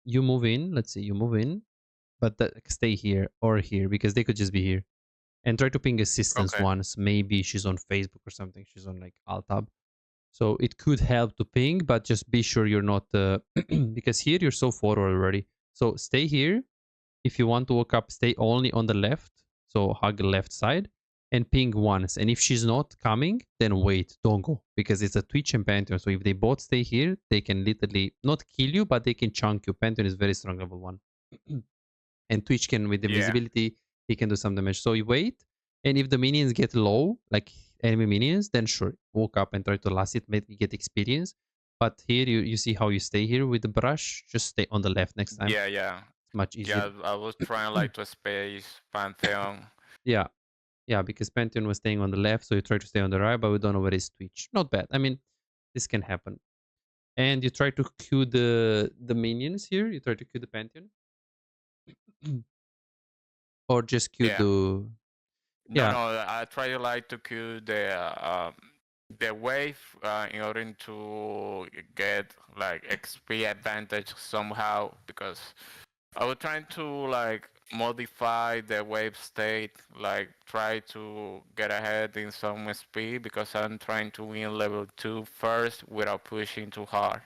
You move in. Let's see, you move in, but stay here or here because they could just be here. And try to ping assistance Okay. once. Maybe she's on Facebook or something. She's on like Altab. So it could help to ping, but just be sure you're not because here you're so forward already. So stay here. If you want to walk up, stay only on the left. So hug the left side and ping once. And if she's not coming, then wait, don't go because it's a Twitch and Pantheon. So if they both stay here, they can literally not kill you, but they can chunk you. Pantheon is very strong level 1. And Twitch can, with the Yeah. visibility, he can do some damage. So you wait, and if the minions get low, like enemy minions, then sure, walk up and try to last it, maybe get experience. But here you see how you stay here with the brush. Just stay on the left next time. Yeah, yeah. It's much easier. Yeah, I was trying like to space Pantheon. Yeah, because Pantheon was staying on the left, so you try to stay on the right, but we don't know where is Twitch. Not bad. I mean, this can happen. And you try to queue the minions here. You try to queue the Pantheon. Or just queue Yeah. the... No, Yeah, no, I try to like to queue the wave in order to get like XP advantage somehow, because I was trying to like modify the wave state, like try to get ahead in some speed because I'm trying to win level 2 first without pushing too hard.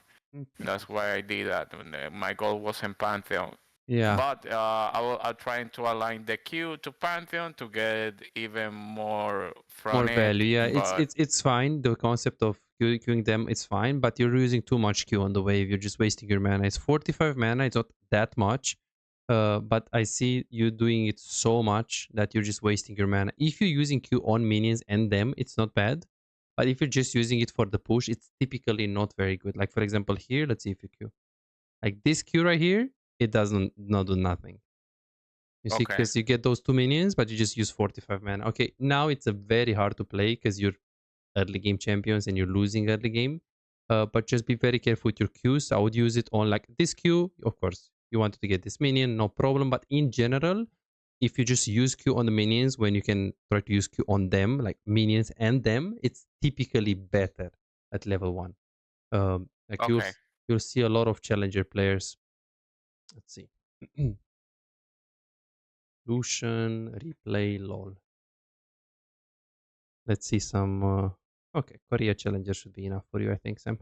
That's why I did that. My goal was in Pantheon. yeah. But I'm trying to align the queue to Pantheon to get even more from More it. value. Yeah, But it's fine. The concept of queuing them, it's fine, but you're using too much Q on the wave. You're just wasting your mana. It's 45 mana. It's not that much. But I see you doing it so much that you're just wasting your mana. If you're using Q on minions and them, it's not bad. But if you're just using it for the push, it's typically not very good. Like for example here, let's see if you Q. Like this Q right here, it doesn't not do nothing. You see, okay, because you get those 2 minions, but you just use 45 mana. Okay, now it's a very hard to play because you're early game champions and you're losing early game. But just be very careful with your Qs. I would use it on like this Q. Of course, you wanted to get this minion, no problem. But in general, if you just use Q on the minions when you can try to use Q on them, like minions and them, it's typically better at level 1. Like okay. you'll see a lot of challenger players. Let's see. Lucian, replay, lol. Let's see some... okay, Korea Challenger should be enough for you, I think, Sam.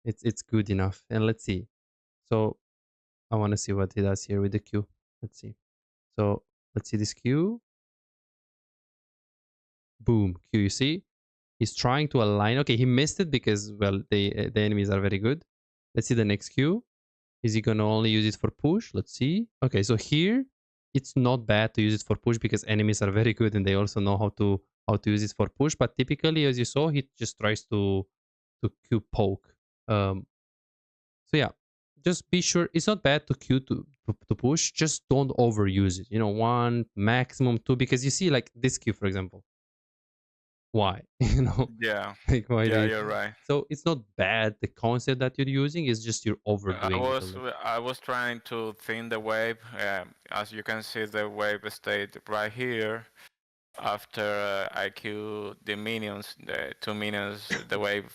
It's good enough. And let's see. So I want to see what he does here with the Q. Let's see. So let's see this Q. Boom, Q, you see? He's trying to align. Okay, he missed it because, well, the enemies are very good. Let's see the next Q. Is he going to only use it for push? Let's see. Okay, so here, it's not bad to use it for push because enemies are very good and they also know how to use it for push. But typically, as you saw, he just tries to Q poke. So yeah, just be sure it's not bad to Q to push. Just don't overuse it. You know, 1 maximum 2 because you see like this Q for example. Why? You know, Yeah, like why yeah, they... you're right. So it's not bad. The concept that you're using is just you're overdoing it a little. I was trying to thin the wave. As you can see, the wave stayed right here. After I queue the minions, the 2 minions, the wave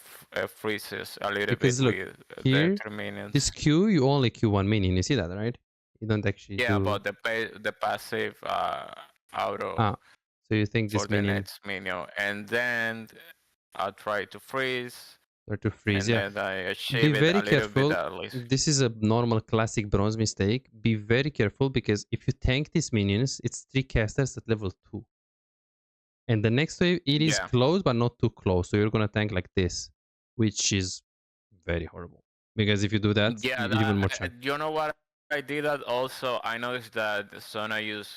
freezes a little Because bit look, with here, the 3 minions. this Q, you only Q 1 minion. You see that, right? You don't actually Yeah, do... but the passive auto so you think for this the minion... next minion, and then I'll try to freeze. Or to freeze, and yeah. then I achieve Be it very a little careful. bit at least. This is a normal classic bronze mistake. Be very careful because if you tank these minions, it's 3 casters at level 2. And the next wave, it is close, but not too close. So you're going to tank like this, which is very horrible. Because if you do that, Yeah, you even more chunk. you know what? I did that also. I noticed that Sona used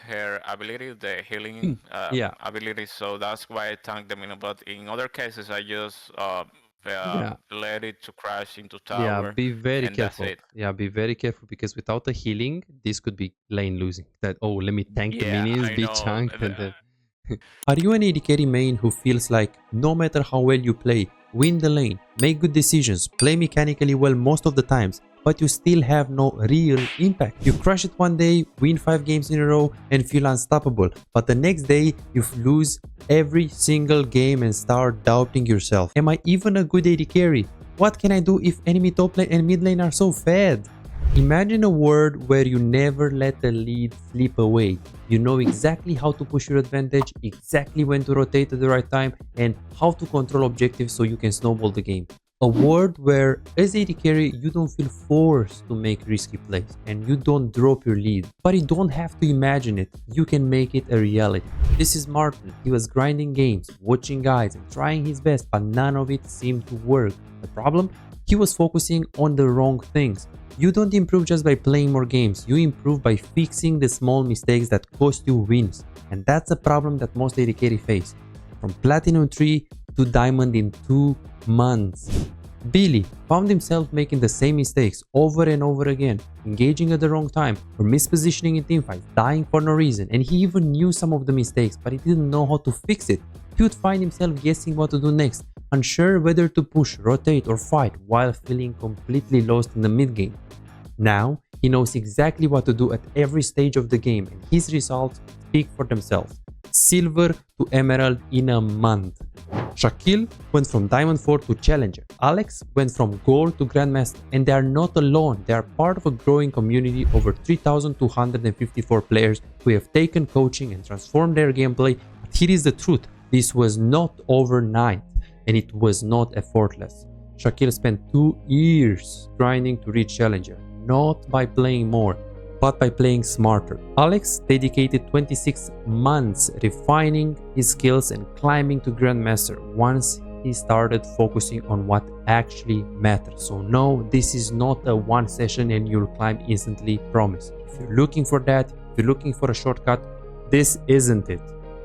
her ability, the healing Yeah. ability, so that's why I tanked the minion. But in other cases, I just let it to crash into tower. Yeah, be very and careful. That's it. Yeah, be very careful because without the healing, this could be lane losing. That, oh, let me tank the minions, I be know. chunked, and then... Are you an AD carry main who feels like no matter how well you play, win the lane, make good decisions, play mechanically well most of the times, but you still have no real impact? You crush it one day, win 5 games in a row and feel unstoppable, but the next day you lose every single game and start doubting yourself. Am I even a good AD carry? What can I do if enemy top lane and mid lane are so fed? Imagine a world where you never let the lead slip away. You know exactly how to push your advantage, exactly when to rotate at the right time, and how to control objectives so you can snowball the game. A world where, as AD carry, you don't feel forced to make risky plays and you don't drop your lead. But you don't have to imagine it, you can make it a reality. This is Martin. He was grinding games, watching guides, and trying his best, but none of it seemed to work. The problem? He was focusing on the wrong things. You don't improve just by playing more games, you improve by fixing the small mistakes that cost you wins. And that's a problem that most AD carry face. From Platinum 3 to Diamond in 2 months. Billy found himself making the same mistakes over and over again, engaging at the wrong time or mispositioning in teamfights, dying for no reason, and he even knew some of the mistakes but he didn't know how to fix it. He would find himself guessing what to do next, unsure whether to push, rotate or fight while feeling completely lost in the mid game. Now, he knows exactly what to do at every stage of the game and his results speak for themselves. Silver to Emerald in a month. Shaquille went from Diamond 4 to Challenger. Alex went from Gold to Grandmaster. And they are not alone, they are part of a growing community of over 3,254 players who have taken coaching and transformed their gameplay. But here is the truth, this was not overnight and it was not effortless. Shaquille spent 2 years grinding to reach Challenger, not by playing more, but by playing smarter. Alex dedicated 26 months refining his skills and climbing to Grandmaster once he started focusing on what actually matters. So no, this is not a one session and you'll climb instantly, promise. If you're looking for that, if you're looking for a shortcut, this isn't it.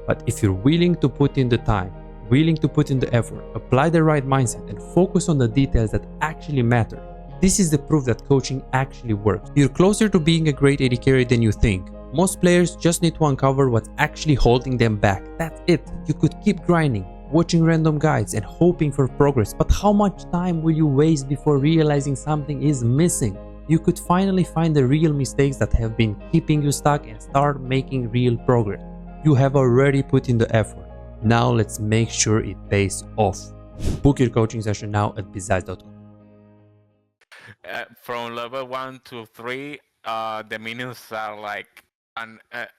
But if you're willing to put in the time, willing to put in the effort, apply the right mindset and focus on the details that actually matter, this is the proof that coaching actually works. You're closer to being a great AD carry than you think. Most players just need to uncover what's actually holding them back. That's it. You could keep grinding, watching random guides and hoping for progress, but how much time will you waste before realizing something is missing? You could finally find the real mistakes that have been keeping you stuck and start making real progress. You have already put in the effort. Now let's make sure it pays off. Book your coaching session now at bizaz.com. From level 1 to 3, the minions are like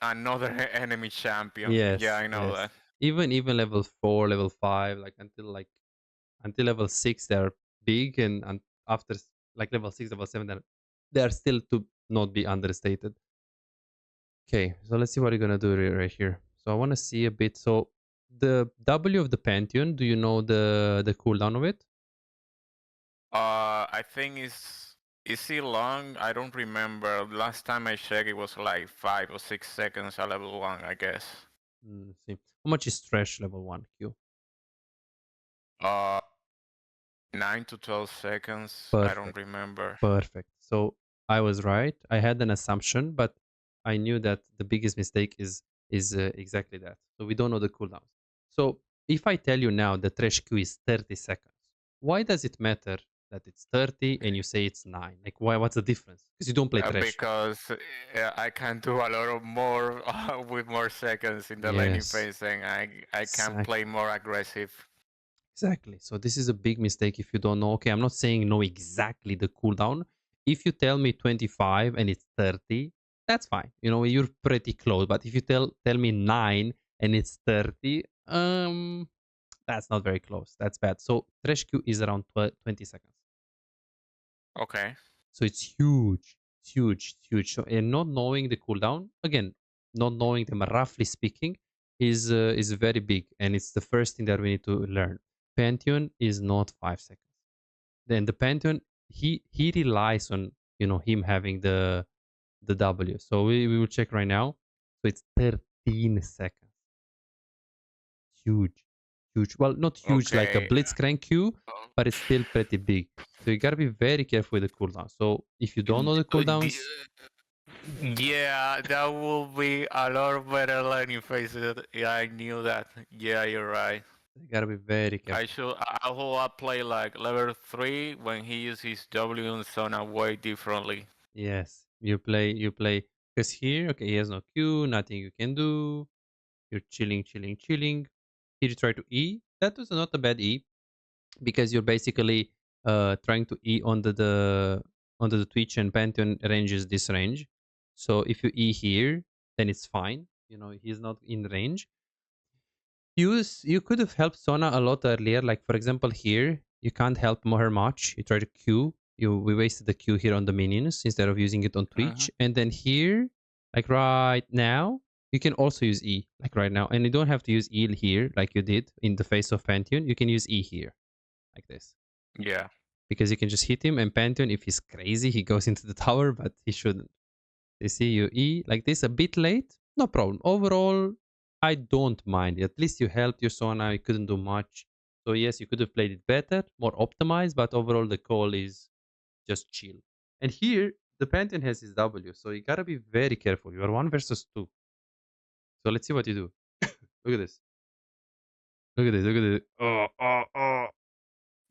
another enemy champion. Yes, Yeah, I know yes. that. Even level 4, level 5, until level 6 they're big, and after like level 6, level 7 they're still to not be understated. Okay, so let's see what we're gonna do right here. So I want to see a bit. So the W of the Pantheon, do you know the cooldown of it? I think is it long? I don't remember. Last time I checked, it was like 5 or 6 seconds at level 1, I guess. Let's see. How much is Thresh level 1 Q? Uh, 9 to 12 seconds. I don't Perfect. remember. Perfect. So I was right. I had an assumption, but I knew that the biggest mistake is exactly that. So we don't know the cooldowns. So if I tell you now the Thresh Q is 30 seconds, why does it matter that it's 30 and you say it's 9? Like why? What's the difference? Because you don't play Thresh. Because I can do a lot of more with more seconds in the laning Yes, phase, and I can exactly. play more aggressive. Exactly. So this is a big mistake if you don't know. Okay, I'm not saying know exactly the cooldown. If you tell me 25 and it's 30, that's fine. You know, you're pretty close. But if you tell me 9 and it's 30, that's not very close. That's bad. So Thresh Q is around 20 seconds. Okay. So it's huge. It's huge. It's huge. So and not knowing the cooldown, again, not knowing them roughly speaking, is very big. And it's the first thing that we need to learn. Pantheon is not 5 seconds. Then the Pantheon, he relies on him having the W. So we will check right now. So it's 13 seconds. Huge, huge. Well, not huge like a Okay. Blitzcrank Q, but it's still pretty big. So you gotta be very careful with the cooldown. So if you don't know the cooldowns, Yeah, that will be a lot better learning phases. Yeah, I knew that. Yeah, you're right. you gotta be very careful. I will play like level 3 when he uses his W and Sona way differently. Yes, you play because here, okay, he has no Q, nothing you can do. You're chilling, chilling, chilling. Here you try to E. That was not a bad E because you're basically trying to E onto the Twitch, and Pantheon ranges this range. So if you E here, then it's fine. You know, he's not in range. You could have helped Sona a lot earlier. Like for example, here you can't help her much. You try to Q. We wasted the Q here on the minions instead of using it on Mhm. Twitch. And then here, like right now, you can also use E, like right now. And you don't have to use E here like you did in the face of Pantheon. You can use E here, like this. Yeah. Because you can just hit him, and Pantheon, if he's crazy, he goes into the tower, but he shouldn't. You see, you E like this a bit late, no problem. Overall, I don't mind. At least you helped your Sona, you couldn't do much. So yes, you could have played it better, more optimized, but overall the call is just chill. And here, the Pantheon has his W, so you gotta be very careful. You are 1 versus 2. So let's see what you do. Look at this. Look at this. Look at this. Oh.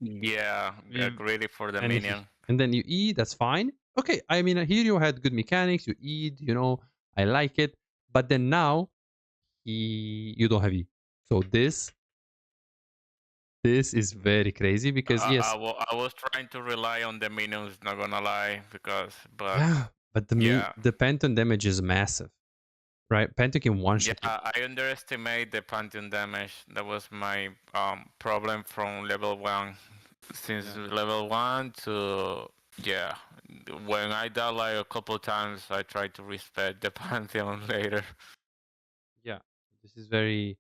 Yeah. Get Mm. ready for the And minion. then you E, that's fine. Okay, I mean, here you had good mechanics, you E, I like it. But then now, you don't have E. So this is very crazy because yes, I was trying to rely on the minions, not gonna lie, but yeah, but yeah, the Pantheon damage is massive, right? Pantheon can one yeah, shot you. I underestimate the Pantheon damage. That was my problem from level 1. Since Yeah, level 1 to, yeah, when I died like a couple times, I tried to respect the Pantheon later. yeah. This is very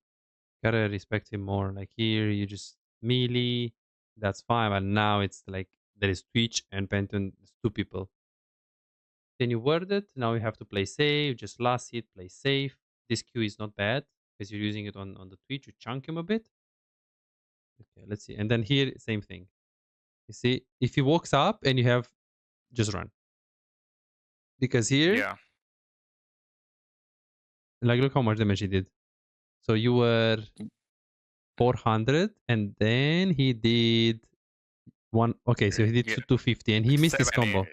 gotta respect him more. Like here, you just melee, that's fine. But now it's like there is Twitch and Pantheon, it's two people. Then you word it. Now you have to play safe. Just last hit, play safe. This Q is not bad because you're using it on the Twitch. You chunk him a bit. Okay, let's see. And then here, same thing. You see, if he walks up and you have, just run. Because here, Yeah. like, look how much damage he did. So you were 400, and then he did one. Okay, so he did Yeah. 250, and he missed this 70. combo.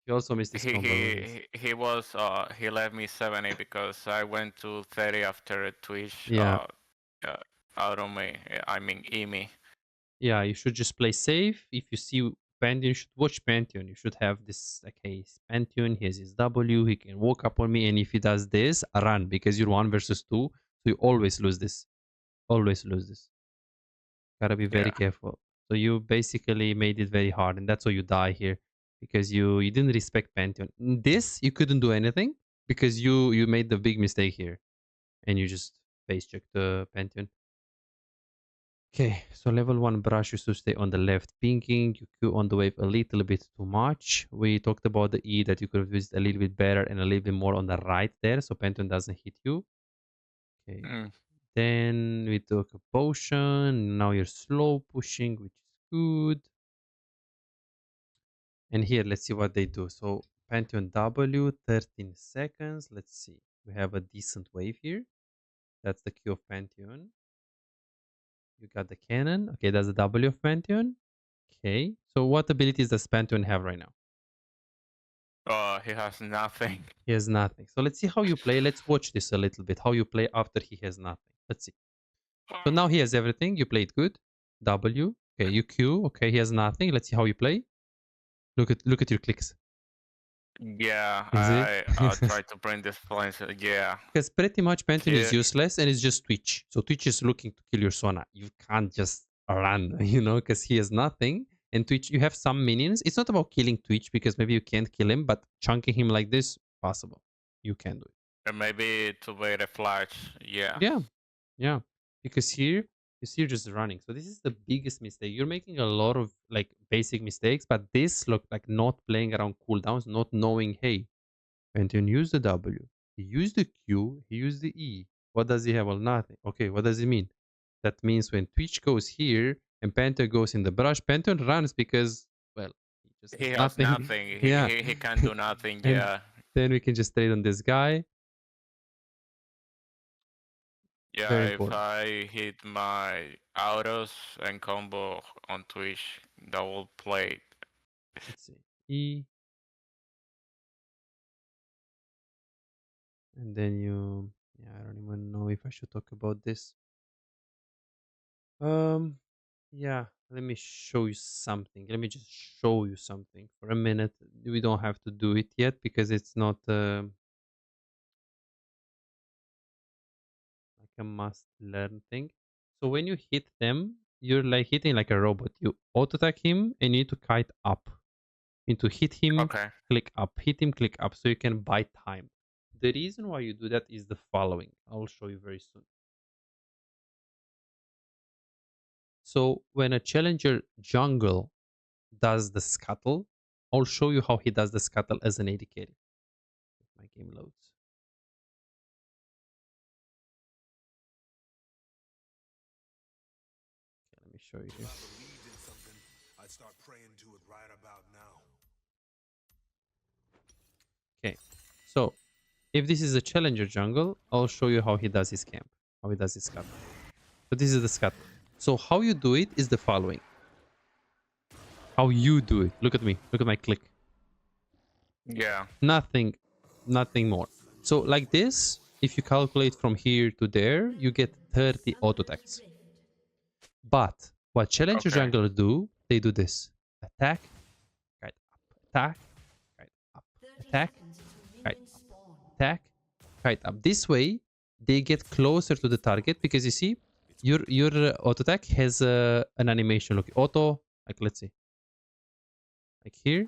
He also missed this He combo. Look at this. he he was he left me 70 because I went to 30 after a Twitch Yeah, uh out of me. I mean Emi. yeah, you should just play safe. If you see Pantheon, you should watch Pantheon. You should have this, like, hey, Pantheon, he has his W, he can walk up on me, and if he does this, run, because you're 1 versus 2, so you always lose this. Always lose this. Gotta be very Yeah. careful. So you basically made it very hard, and that's why you die here, because you didn't respect Pantheon. In this, you couldn't do anything because you made the big mistake here, and you just face checked the Pantheon. Okay, so level 1 brush used to stay on the left pinking. You Q on the wave a little bit too much. We talked about the E that you could have used a little bit better and a little bit more on the right there, so Pantheon doesn't hit you. Okay, Mm. then we took a potion. Now you're slow pushing, which is good. And here, let's see what they do. So Pantheon W, 13 seconds. Let's see. We have a decent wave here. That's the Q of Pantheon. You got the cannon. Okay, that's the W of Pantheon. Okay. So what abilities does Pantheon have right now? He has nothing. He has nothing. So let's see how you play. Let's watch this a little bit. How you play after he has nothing. Let's see. So now he has everything. You played good. W. Okay, you Q. Okay, he has nothing. Let's see how you play. Look at your clicks. Yeah, You see? I'll try to bring this point. Yeah. Because pretty much Pantheon is He, useless and it's just Twitch. So Twitch is looking to kill your Sona. You can't just run, because he has nothing. And Twitch, you have some minions. It's not about killing Twitch because maybe you can't kill him, but chunking him like this, possible. You can do it. maybe to wait a flash. Yeah. Yeah, yeah. Because here, you see you're just running. So this is the biggest mistake. You're making a lot of like basic mistakes, but this looked like not playing around cooldowns, not knowing, hey, Pantheon used the W. He used the Q. He used the E. What does he have? Well, nothing. Okay, what does it mean? That means when Twitch goes here and Pantheon goes in the brush, Pantheon runs because, well, he just He has has nothing. nothing. Yeah. He can do nothing. And Yeah. then we can just trade on this guy. Yeah, Very if important. I hit my autos and combo on Twitch, that will play. Let's see. E. And then yeah, I don't even know if I should talk about this. Um, yeah. Let me show you something. Let me just show you something for a minute. We don't have to do it yet because it's not like a must learn thing. So when you hit them, you're like hitting like a robot. You auto attack him and you need to kite up. You need to hit him, Okay. click up, hit him, click up, so you can buy time. The reason why you do that is the following. I'll show you very soon. So when a challenger jungle does the scuttle, I'll show you how he does the scuttle as an AD carry. If my game loads. Okay, let me show you here. I'd start praying to it right about now. Okay, so if this is a challenger jungle, I'll show you how he does his camp, how he does his scuttle. So this is the scuttle. So how you do it is the following. How you do it. Look at me. Look at my click. Yeah. Nothing more. So like this, if you calculate from here to there, you get 30 auto attacks. But what challenger Okay. junglers do, they do this. Attack, kite up. Attack, kite up. Attack, kite up. Attack, kite up. This way, they get closer to the target because you see, your auto attack has an animation. Look, auto, like let's see. Like here,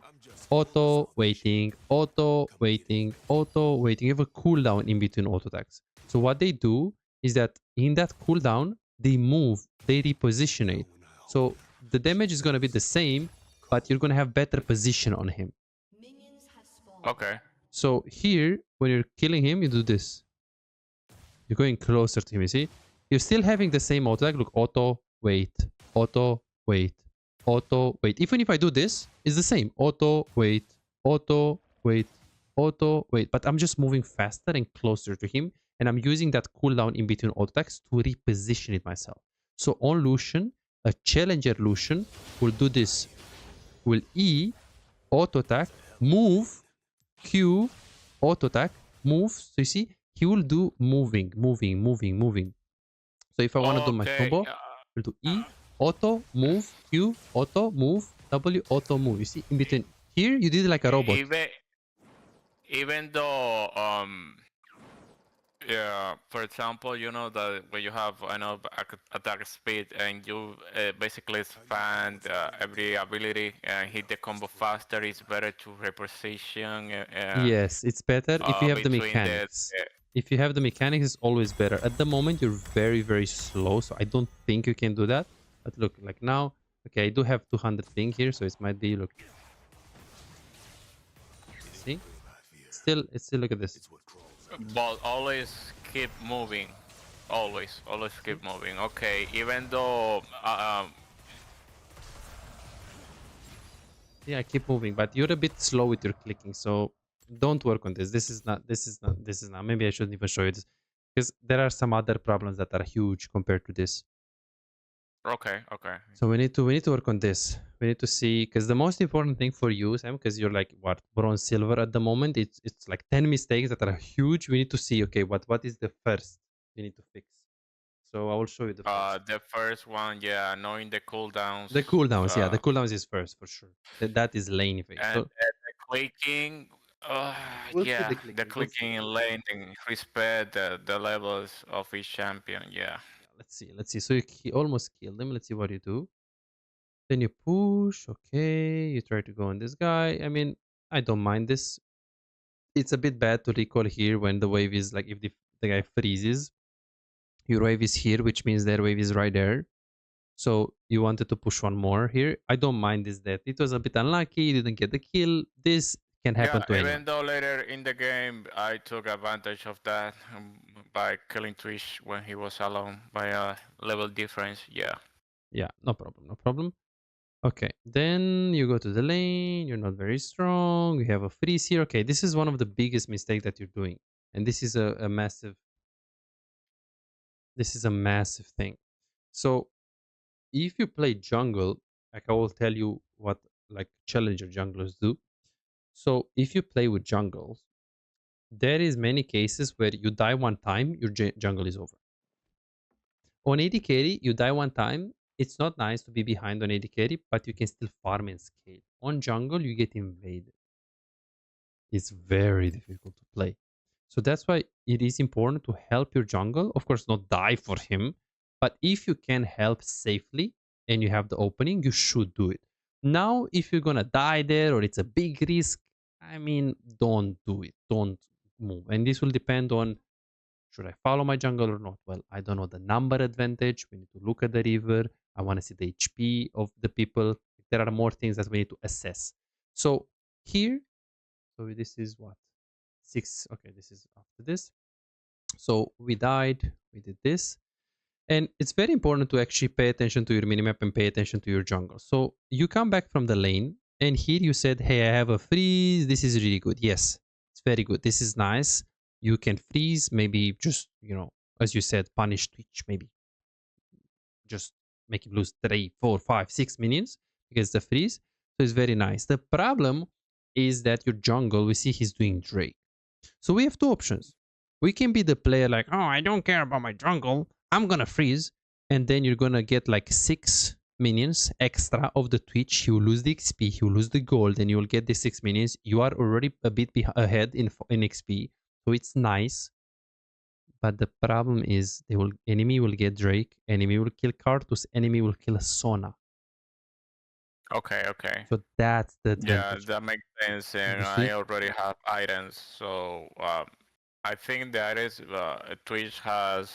auto, waiting, auto, waiting, auto, waiting. You have a cooldown in between auto attacks. So what they do is that in that cooldown, they move, they reposition it. So the damage is going to be the same, but you're going to have better position on him. Okay. So here, when you're killing him, you do this. You're going closer to him, you see? You're still having the same auto attack. Look, auto, wait, auto, wait, auto, wait. Even if I do this, it's the same. Auto, wait, auto, wait, auto, wait. But I'm just moving faster and closer to him. And I'm using that cooldown in between auto attacks to reposition it myself. So on Lucian, a challenger Lucian will do this. Will E, auto attack, move, Q, auto attack, move. So you see, he will do moving, moving, moving, moving. So if I want to do my Okay. combo, I'll do E, auto, move, Q, auto, move, W, auto, move. You see, in between here, you did it like a robot. Even though yeah, for example, you know that when you have enough attack speed and you basically expand every ability and hit the combo faster, it's better to reposition Yes, it's better if you have the between mechanics. If you have the mechanics, it's always better. At the moment, you're very, very slow, so I don't think you can do that. But look, like now, okay, I do have 200 ping here, so it might be, look. See? It's still, look at this. but always keep moving. Always keep moving. Okay, even though Yeah, keep moving, but you're a bit slow with your clicking, so don't work on this. This is not. Maybe I shouldn't even show you this because there are some other problems that are huge compared to this. okay. So we need to work on this. We need to see because the most important thing for you, Sam, because you're like what bronze silver at the moment. It's like 10 mistakes that are huge. We need to see okay what is the first we need to fix. So I will show you the first. The first one, yeah, knowing the cooldowns. The cooldowns, yeah, the cooldowns is first for sure. That is lane phase. And So the clicking, we'll see yeah, the the clicking. We'll see. clicking and landing, respect the levels of each champion, yeah. Let's see. Let's see. So you almost killed him. Let's see what you do. Then you push. Okay. You try to go on this guy. I mean, I don't mind this. It's a bit bad to recall here when the wave is like if the guy freezes. Your wave is here, which means their wave is right there. So you wanted to push one more here. I don't mind this death. It was a bit unlucky. You didn't get the kill. This can happen Yeah, to anyone. even though later in the game I took advantage of that by killing Twitch when he was alone by a level difference, yeah. Yeah, no problem. No problem. Okay, then you go to the lane, you're not very strong, you have a freeze here. Okay, this is one of the biggest mistakes that you're doing. And this is a massive thing. So if you play jungle, like I will tell you what like challenger junglers do. So if you play with jungles, there is many cases where you die one time, your jungle is over. On AD carry, you die one time, it's not nice to be behind on AD carry, but you can still farm and scale. On jungle, you get invaded. It's very difficult to play. So that's why it is important to help your jungle. Of course, not die for him, but if you can help safely and you have the opening, you should do it. Now, if you're gonna die there or it's a big risk, I mean, don't do it. Don't move. And this will depend on, should I follow my jungle or not? Well, I don't know the number advantage. We need to look at the river. I want to see the HP of the people. There are more things that we need to assess. So here, so this is what? 6. Okay, this is after this. So we died. We did this. And it's very important to actually pay attention to your minimap and pay attention to your jungle. So you come back from the lane and here you said, hey, I have a freeze. This is really good. Yes, it's very good. This is nice. You can freeze, maybe just, you know, as you said, punish Twitch, maybe just make him lose 3, 4, 5, 6 minions because the freeze. So it's very nice. The problem is that your jungle, we see he's doing Drake. So we have two options. We can be the player like, oh, I don't care about my jungle. I'm going to freeze. And then you're going to get like 6 minions extra of the Twitch. You will lose the XP. You will lose the gold. And you will get the 6 minions. You are already a bit ahead in XP. So it's nice. But the problem is enemy will get Drake. Enemy will kill Karthus. Enemy will kill Sona. Okay, okay. So that's the advantage. Yeah, that makes sense. And I already have items. So I think that is Twitch has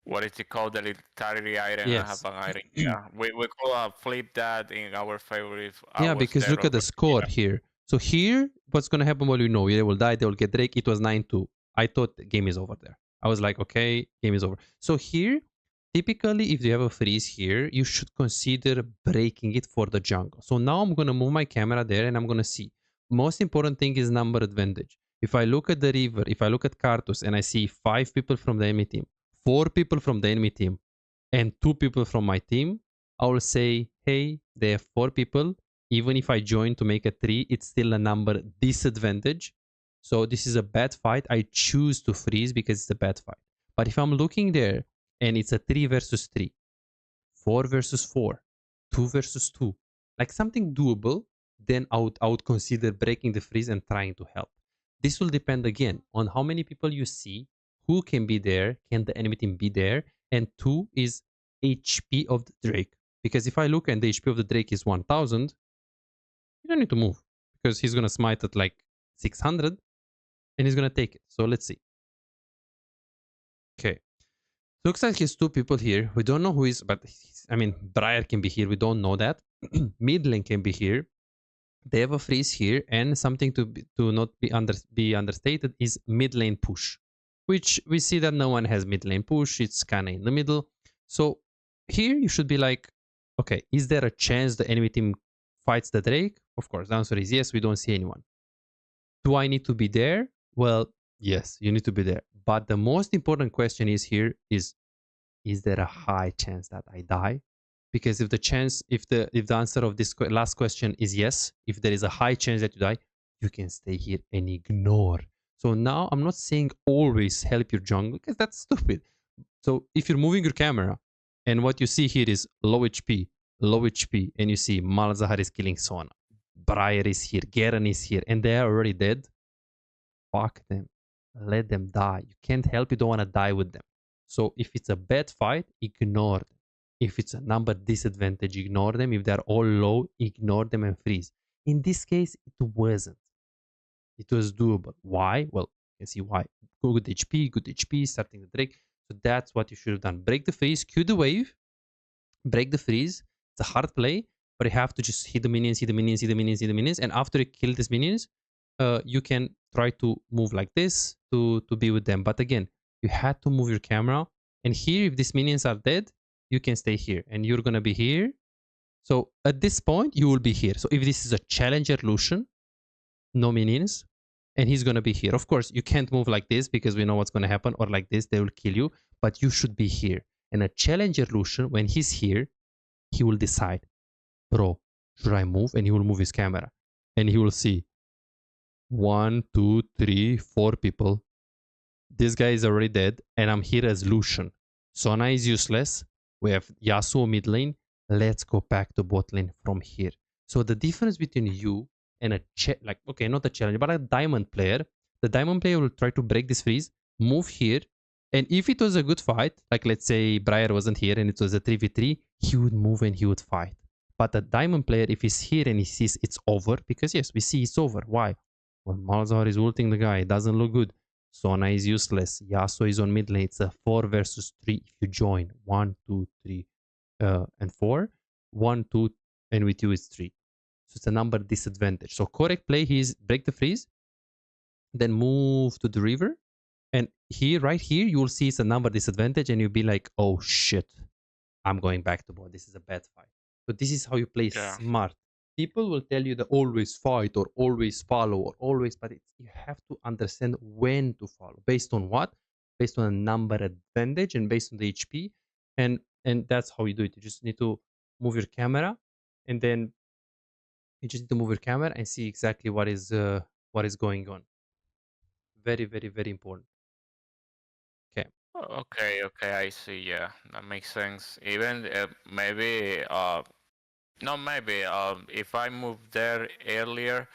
what is it called, the letality item. Yes. I have an item. Yeah, we could flip that in our favor if yeah, because look at the score here. So here, what's gonna happen? Well, you know, they will die. They will get Drake. It was 9-2. I thought the game is over there. I was like, okay, game is over. So here, typically, if you have a freeze here, you should consider breaking it for the jungle. So now I'm gonna move my camera there and I'm gonna see. Most important thing is number advantage. If I look at the river, if I look at Karthus and I see 5 people from the enemy team, 4 people from the enemy team, and 2 people from my team, I will say, hey, they have 4 people. Even if I join to make a 3, it's still a number disadvantage. So this is a bad fight. I choose to freeze because it's a bad fight. But if I'm looking there and it's a 3 versus 3, 4 versus 4, 2 versus 2, like something doable, then I would consider breaking the freeze and trying to help. This will depend again on how many people you see, who can be there, can the enemy team be there, and 2 is HP of the Drake. Because if I look and the HP of the Drake is 1000, you don't need to move because he's going to smite at like 600 and he's going to take it. So let's see. Okay. Looks like he's 2 people here. We don't know who is, but I mean, Briar can be here. We don't know that. Mid lane can be here. They have a freeze here, and something to not be understated is mid lane push, which we see that no one has mid lane push. It's kind of in the middle. So here you should be like, okay, is there a chance the enemy team fights the Drake? Of course, the answer is yes. We don't see anyone. Do I need to be there? Well, yes, you need to be there. But the most important question is here is there a high chance that I die? Because if the answer of this last question is yes, if there is a high chance that you die, you can stay here and ignore. So now I'm not saying always help your jungle because that's stupid. So if you're moving your camera and what you see here is low HP, and you see Malzahar is killing Sona, Briar is here, Garen is here, and they are already dead, fuck them. Let them die. You can't help, you don't want to die with them. So if it's a bad fight, ignore them. If it's a number disadvantage, ignore them. If they're all low, ignore them and freeze. In this case, it wasn't. It was doable. Why? Well, you can see why. Good HP, starting the Drake. So that's what you should have done. Break the freeze, Q the wave, break the freeze. It's a hard play, but you have to just hit the minions, and after you kill these minions, you can try to move like this to be with them. But again, you had to move your camera. And here, if these minions are dead, you can stay here. And you're going to be here. So at this point, you will be here. So if this is a challenger Lucian, no minions, and he's going to be here. Of course, you can't move like this because we know what's going to happen. Or like this, they will kill you. But you should be here. And a challenger Lucian, when he's here, he will decide, bro, should I move? And he will move his camera. And he will see 1, 2, 3, 4 people. This guy is already dead, and I'm here as Lucian. Sona is useless. We have Yasuo mid lane. Let's go back to bot lane from here. So the difference between you and a like, okay, not a challenger, but a diamond player, the diamond player will try to break this freeze, move here, and if it was a good fight, like let's say Briar wasn't here and it was a 3v3, he would move and he would fight. But a diamond player, if he's here and he sees it's over, because yes, we see it's over. Why? Well, Malzahar is ulting the guy. It doesn't look good. Sona is useless. Yasuo is on mid lane. It's a 4 versus 3 if you join. 1, 2, 3, and 4. 1, 2, and with you it's 3. So it's a number disadvantage. So correct play is break the freeze, then move to the river. And here, right here, you will see it's a number disadvantage and you'll be like, oh shit, I'm going back to bot. This is a bad fight. So this is how you play smart. People will tell you to always fight or always follow or always, but you have to understand when to follow. Based on what? Based on a number advantage and based on the HP. And that's how you do it. You just need to move your camera, and then you just need to move your camera and see exactly what is going on. Very, very, very important. Okay. Okay, I see. Yeah, that makes sense. Even maybe, not maybe, if I move there earlier,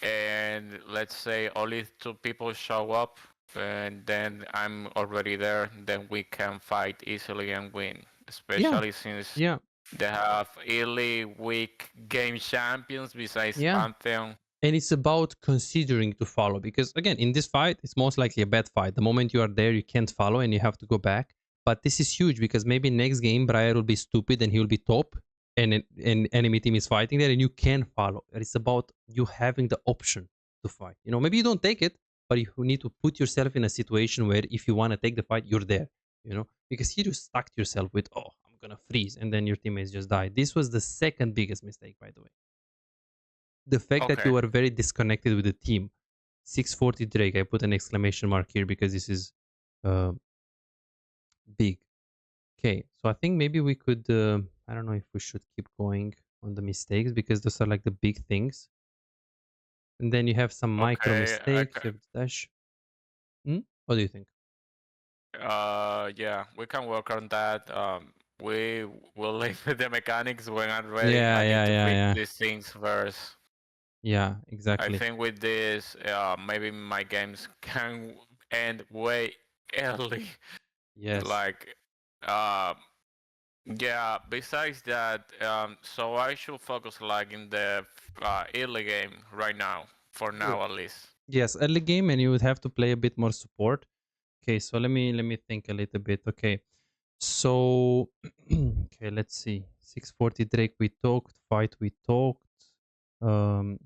and let's say only 2 people show up, and then I'm already there, then we can fight easily and win. Especially since Yeah. they have early week game champions besides Yeah. Pantheon. And it's about considering to follow, because again, in this fight, it's most likely a bad fight. The moment you are there, you can't follow and you have to go back. But this is huge because maybe next game Briar will be stupid and he will be top, and an enemy team is fighting there and you can follow. It's about you having the option to fight. You know, maybe you don't take it, but you need to put yourself in a situation where if you want to take the fight, you're there. You know, because here you stuck yourself with, oh, I'm gonna freeze, and then your teammates just die. This was the second biggest mistake, by the way. The fact that you are very disconnected with the team. 640 Drake. I put an exclamation mark here because this is big. Okay, so I think maybe we could. I don't know if we should keep going on the mistakes because those are like the big things. And then you have some micro mistakes. You have dash. What do you think? Yeah, we can work on that. We will leave the mechanics when I'm ready. Yeah, I need to yeah. fix these things first. Yeah, exactly. I think with this, maybe my games can end way early. Yes. Like, yeah. Besides that, so I should focus like in the early game right now, for now at least. Yes, early game, and you would have to play a bit more support. Okay, so let me think a little bit. Okay, so okay, let's see. 640 Drake we talked, fight we talked,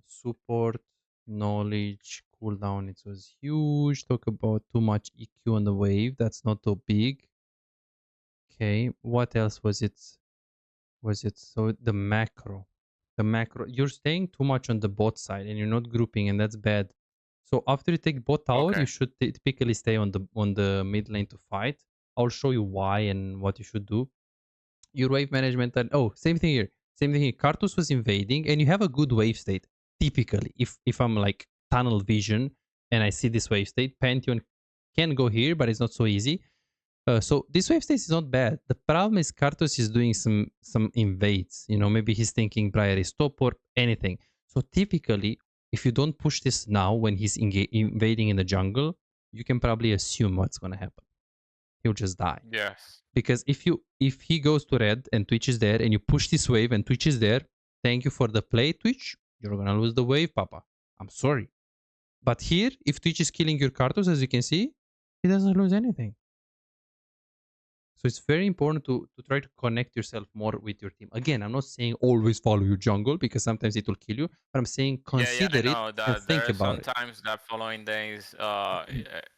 support, knowledge, cooldown. It was huge. Talk about too much EQ on the wave. That's not too big. Okay, what else was it? So the macro? You're staying too much on the bot side and you're not grouping, and that's bad. So after you take bot tower, you should typically stay on the mid lane to fight. I'll show you why and what you should do. Your wave management, and same thing here. Karthus was invading and you have a good wave state. Typically, if I'm like tunnel vision and I see this wave state, Pantheon can go here, but it's not so easy. So this wave state is not bad. The problem is Karthus is doing some invades. You know, maybe he's thinking Briar is top or anything. So typically, if you don't push this now when he's invading in the jungle, you can probably assume what's gonna happen. He'll just die. Yes. Because if he goes to red and Twitch is there and you push this wave and Twitch is there, thank you for the play, Twitch. You're gonna lose the wave, Papa. I'm sorry. But here, if Twitch is killing your Karthus, as you can see, he doesn't lose anything. So it's very important to try to connect yourself more with your team. Again, I'm not saying always follow your jungle because sometimes it will kill you, but I'm saying consider it and think about it. Sometimes that following days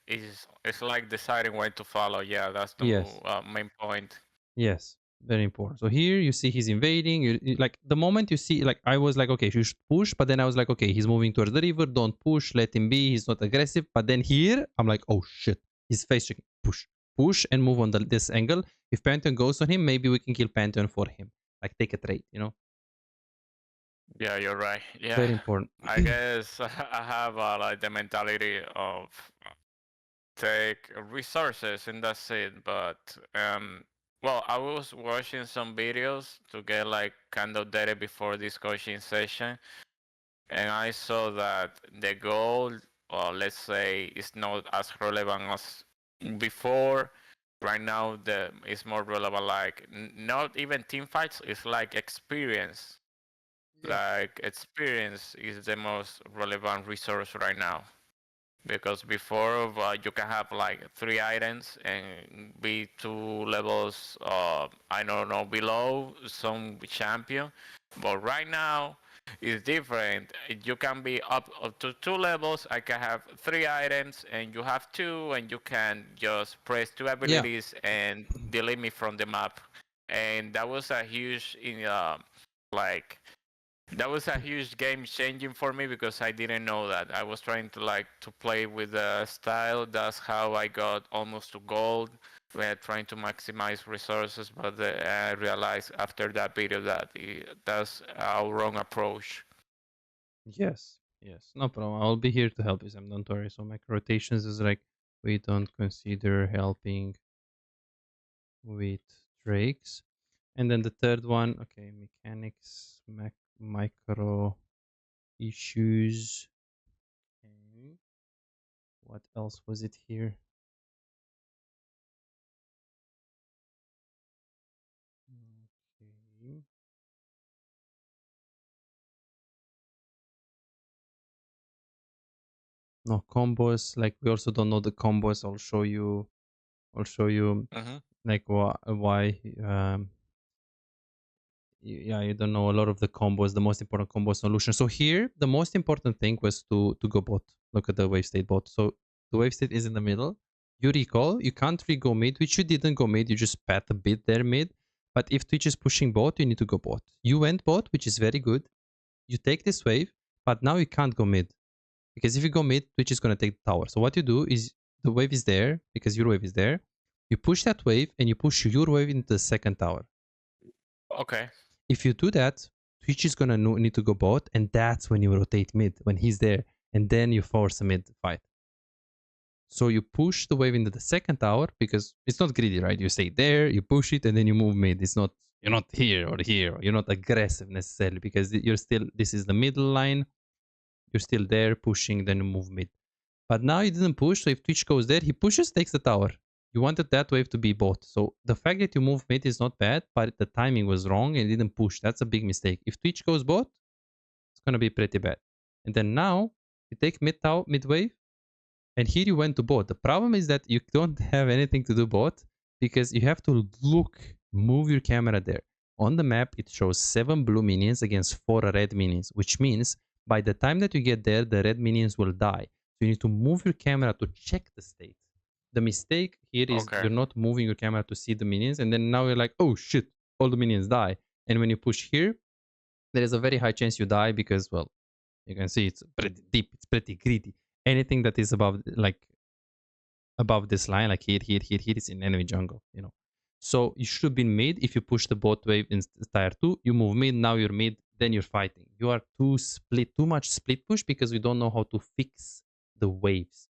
it's like deciding when to follow. Yeah, that's the main point. Yes, very important. So here you see he's invading. Like the moment you see, like I was like, okay, you should push, but then I was like, okay, he's moving towards the river. Don't push. Let him be. He's not aggressive. But then here I'm like, oh shit, he's face checking. Push and move on this angle. If Pantheon goes on him, maybe we can kill Pantheon for him. Like take a trade, you know? Yeah, you're right. Yeah, very important. I guess I have like the mentality of take resources and that's it. But Well, I was watching some videos to get like kind of data before this coaching session, and I saw that the goal, or let's say, is not as relevant as before. Right now, the is more relevant. Like not even team fights. It's like experience. Yes. Like experience is the most relevant resource right now. Because before you can have like 3 items and be 2 levels, I don't know, below some champion. But right now it's different. You can be up to 2 levels. I can have 3 items and you have two, and you can just press two Yeah. abilities and delete me from the map. And that was a huge like that was a huge game changing for me because I didn't know that. I was trying to like to play with the style. That's how I got almost to gold. We're trying to maximize resources, but I realized after that video that that's our wrong approach. Yes. Yes. No problem. I'll be here to help you, Sam. Don't worry. So macro rotations is like we don't consider helping with drakes. And then the third one, okay, mechanics, micro issues. Okay. What else was it here? Okay. No combos. Like we also don't know the combos. I'll show you. I'll show you Mm-hmm. like why. Yeah, you don't know a lot of the combos, the most important combo solution. So here, the most important thing was to go bot. Look at the wave state bot. So the wave state is in the middle. You recall, you can't really go mid, which you didn't go mid. You just pat a bit there mid. But if Twitch is pushing bot, you need to go bot. You went bot, which is very good. You take this wave, but now you can't go mid. Because if you go mid, Twitch is going to take the tower. So what you do is the wave is there because your wave is there. You push that wave and you push your wave into the second tower. Okay. If you do that, Twitch is gonna need to go bot, and that's when you rotate mid when he's there, and then you force a mid fight. So you push the wave into the second tower because it's not greedy, right? You stay there, you push it, and then you move mid. It's not you're not here or here. You're not aggressive necessarily because you're still. This is the middle line. You're still there pushing, then you move mid. But now he didn't push, so if Twitch goes there, he pushes, takes the tower. You wanted that wave to be bot. So the fact that you move mid is not bad, but the timing was wrong and didn't push. That's a big mistake. If Twitch goes bot, it's gonna be pretty bad. And then now you take mid tower, mid wave, and here you went to bot. The problem is that you don't have anything to do bot because you have to move your camera there. On the map, it shows 7 blue minions against 4 red minions, which means by the time that you get there, the red minions will die. So you need to move your camera to check the state. The mistake here is Okay. you're not moving your camera to see the minions, and then now you're like, oh shit, all the minions die. And when you push here, there is a very high chance you die because, well, you can see it's pretty deep, it's pretty greedy. Anything that is above this line, like here, it's in enemy jungle. So you should be mid. If you push the bot wave in tier 2, you move mid, now you're mid, then you're fighting. You are too much split push because we don't know how to fix the waves.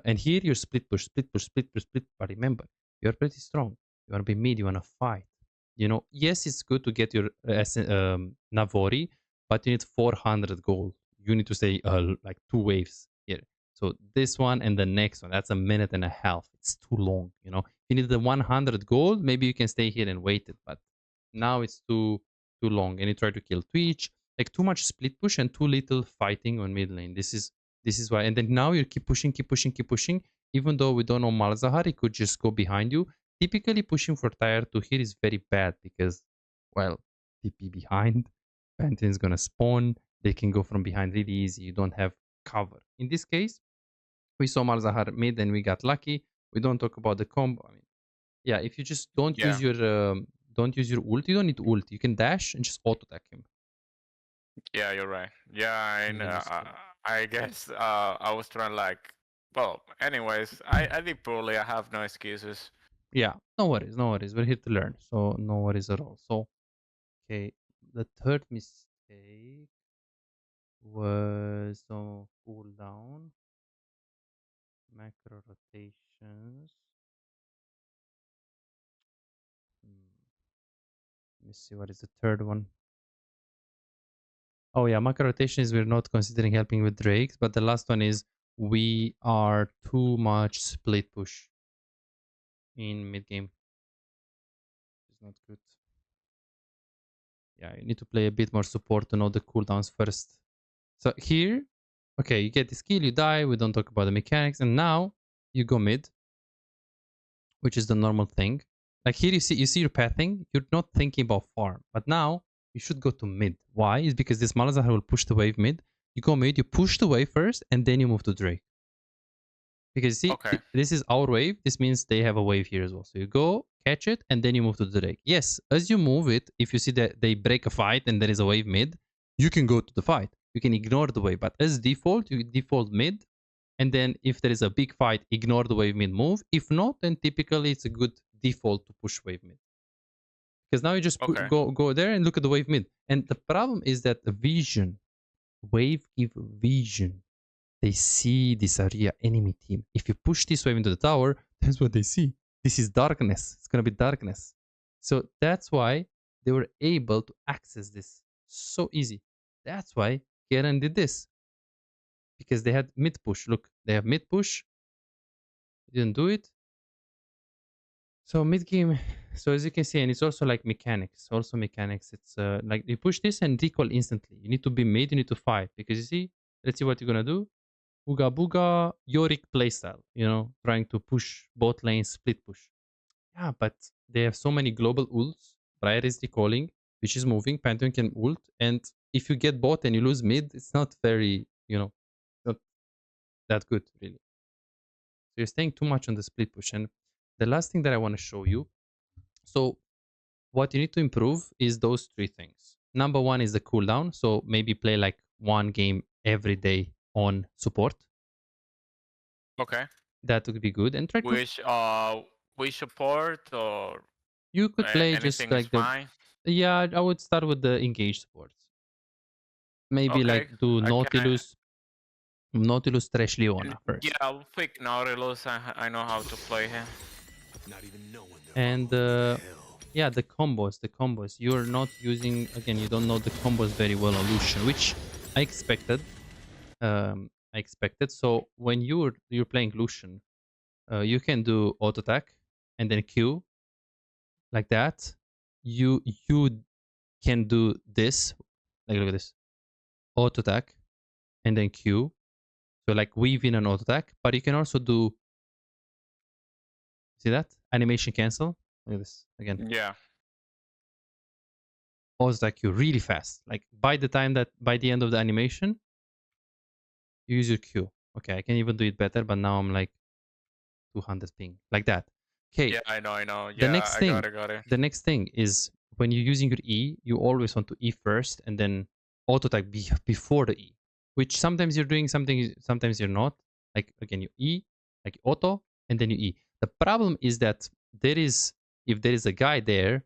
And here you're split push, split push, split push, split. But remember, you're pretty strong. You want to be mid, you want to fight. Yes, it's good to get your Navori, but you need 400 gold. You need to stay like 2 waves here. So this one and the next one, that's a minute and a half. It's too long. If you need the 100 gold, maybe you can stay here and wait it. But now it's too long. And you try to kill Twitch. Like too much split push and too little fighting on mid lane. This is why. And then now you keep pushing, keep pushing, keep pushing. Even though we don't know Malzahar, he could just go behind you. Typically, pushing for tier 2 here is very bad because, well, TP behind. Pantheon is going to spawn. They can go from behind really easy. You don't have cover. In this case, we saw Malzahar mid and we got lucky. We don't talk about the combo. I mean, yeah, if you just Yeah. don't use your ult, you don't need ult. You can dash and just auto attack him. Yeah, you're right. Yeah, and And then just kill him. I guess I was trying like. Well, anyways, I did poorly. I have no excuses. Yeah, no worries, no worries. We're here to learn, so no worries at all. So, okay, the third mistake was cooldown, macro rotations. me see what is the third one. Oh yeah, macro rotation is we're not considering helping with drakes, but the last one is we are too much split push in mid game. It's not good. Yeah, you need to play a bit more support to know the cooldowns first. So here, okay, you get the skill, you die, we don't talk about the mechanics, and now you go mid, which is the normal thing. Like here you see your pathing, you're not thinking about farm, but now you should go to mid. Why? Is because this Malazar will push the wave mid. You go mid, you push the wave first, and then you move to Drake. Because see, Okay. this is our wave. This means they have a wave here as well. So you go, catch it, and then you move to the Drake. Yes, as you move it, if you see that they break a fight and there is a wave mid, you can go to the fight. You can ignore the wave. But as default, you default mid. And then if there is a big fight, ignore the wave mid move. If not, then typically it's a good default to push wave mid. Because now you just go there and look at the wave mid. And the problem is that the vision, wave give vision. They see this area enemy team. If you push this wave into the tower, that's what they see. This is darkness. It's going to be darkness. So that's why they were able to access this so easy. That's why Kieran did this. Because they had mid push. Look, they have mid push. Didn't do it. So mid game, so as you can see, and it's also like mechanics. Also mechanics. It's like you push this and recall instantly. You need to be mid, you need to fight. Because you see, let's see what you're going to do. Ooga Booga Yorick playstyle, you know, trying to push both lanes, split push. Yeah, but they have so many global ults. Briar is recalling, which is moving. Pantheon can ult. And if you get bot and you lose mid, it's not very, you know, not that good, really. So you're staying too much on the split push. And the last thing that I want to show you. So what you need to improve is those three things. Number one is the cooldown. So maybe play like one game every day on support. Okay. That would be good. And try to which support or you could play just anything is like the fine. yeah, I would start with the engaged supports. Maybe Okay. like do Nautilus Trash Leona first. Yeah, I'll pick Nautilus. I know how to play him. Not even knowing they're And following hell. yeah, the combos. You're not using, again, you don't know the combos very well on Lucian, which I expected. So when you're playing Lucian, you can do auto attack and then Q like that. You can do this, like look at this, auto attack and then Q. So like weave in an auto attack, but you can also do, see that? Animation cancel. Look at this again. Yeah. Auto attack Q really fast. Like by the end of the animation, you use your Q. Okay, I can even do it better, but now I'm like 200 ping. Like that. Okay. Yeah, I know. The Yeah, next I thing, got it. the next thing is when you're using your E, you always want to E first and then auto attack before the E. Which sometimes you're doing something, sometimes you're not. Like again, you E, like auto, and then you E. The problem is that if there is a guy there,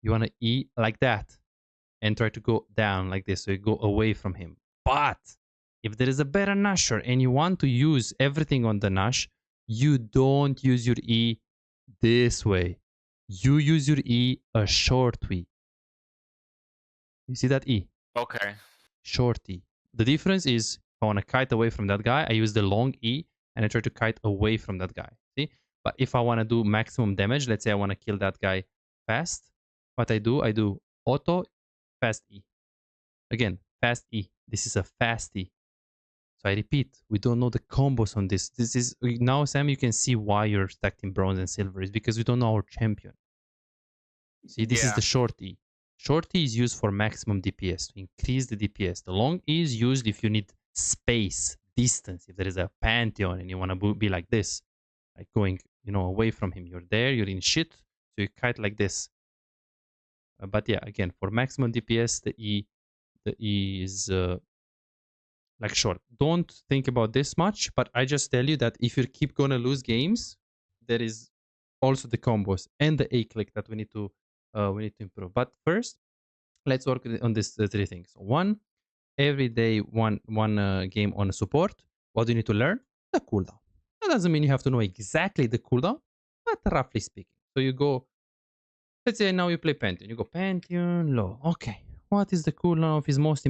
you want to E like that and try to go down like this, so you go away from him. But if there is a better Nasher and you want to use everything on the Nash, you don't use your E this way. You use your E a short E. You see that E? Okay. Short E. The difference is if I want to kite away from that guy, I use the long E and I try to kite away from that guy. See? But if I want to do maximum damage, let's say I want to kill that guy fast, what I do auto, fast E. Again, fast E. This is a fast E. So I repeat, we don't know the combos on this. This is now, Sam, you can see why you're stacked in bronze and silver is because we don't know our champion. See, this is the short E. Short E is used for maximum DPS, to increase the DPS. The long E is used if you need space, distance. If there is a Pantheon and you want to be like this, like going, away from him. You're there, you're in shit, so you kite like this. But yeah, again, for maximum DPS, the E is like short. Don't think about this much, but I just tell you that if you keep gonna lose games, there is also the combos and the A click that we need to improve. But first, let's work on these three things. One, every day one game on support. What do you need to learn? The cooldown. That doesn't mean you have to know exactly the cooldown, but roughly speaking. So you go Let's say now you play Pantheon. You go Pantheon, low. Okay. What is the cooldown of his most